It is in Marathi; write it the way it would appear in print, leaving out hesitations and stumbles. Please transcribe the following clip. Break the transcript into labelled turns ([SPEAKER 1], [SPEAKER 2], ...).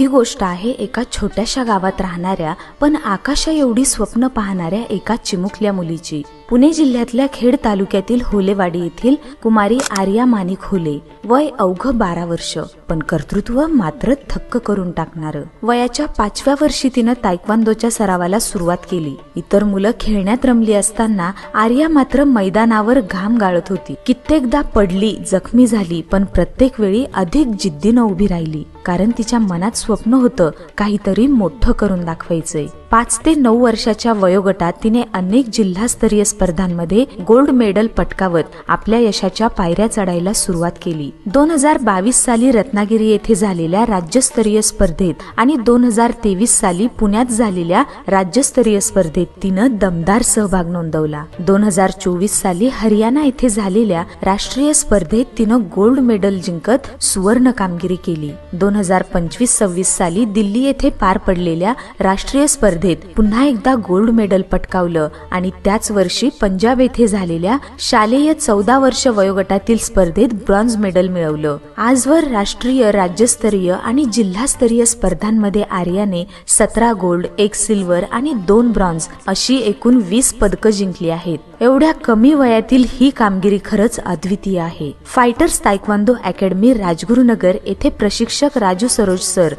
[SPEAKER 1] ही गोष्ट आहे एका छोट्याशा गावात राहणाऱ्या पण आकाशा एवढी स्वप्न पाहणाऱ्या एका चिमुकल्या मुलीची। पुणे जिल्ह्यातल्या खेड तालुक्यातील होलेवाडी येथील कुमारी आर्या माणिक होले। वय अवघ 12 वर्ष, पण कर्तृत्व मात्र थक्क करून टाकणारं। वयाच्या 5व्या वर्षी तिनं तायक्वांदोच्या सरावाला सुरुवात केली। इतर मुलं खेळण्यात रमली असताना आर्या मात्र मैदानावर घाम गाळत होती। कित्येकदा पडली, जखमी झाली, पण प्रत्येक वेळी अधिक जिद्दीनं उभी राहिली, कारण तिच्या मनात स्वप्न होतं काहीतरी मोठं करून दाखवायचंय। 5 ते 9 वर्षाच्या वयोगटात तिने अनेक जिल्हास्तरीय स्पर्धांमध्ये गोल्ड मेडल पटकावत आपल्या यशाच्या पायऱ्या चढायला सुरुवात केली। 2022 साली रत्नागिरी येथे झालेल्या राज्यस्तरीय स्पर्धेत आणि 2023 साली पुण्यात झालेल्या राज्यस्तरीय स्पर्धेत तिनं दमदार सहभाग नोंदवला। 2024 साली हरियाणा येथे झालेल्या राष्ट्रीय स्पर्धेत तिनं गोल्ड मेडल जिंकत सुवर्ण कामगिरी केली। 2025-26 साली दिल्ली येथे पार पडलेल्या राष्ट्रीय स्पर्धेत पुन्हा एकदा गोल्ड मेडल पटकावलं आणि त्याच वर्षी पंजाब येथे झालेल्या शालेय 14 वर्ष वयोगटातील स्पर्धेत ब्रॉन्झ मेडल मिळवलं। आजवर राष्ट्रीय, राज्यस्तरीय आणि जिल्हास्तरीय स्पर्धांमध्ये आर्याने 17 गोल्ड, 1 सिल्वर आणि 2 ब्रॉन्झ अशी एकूण 20 पदकं जिंकली आहेत। एवढ्या कमी वयातील ही कामगिरी खरंच अद्वितीय आहे। फायटर्स तायक्वांदो अकॅडमी राजगुरुनगर येथे प्रशिक्षक राजू सरोज सर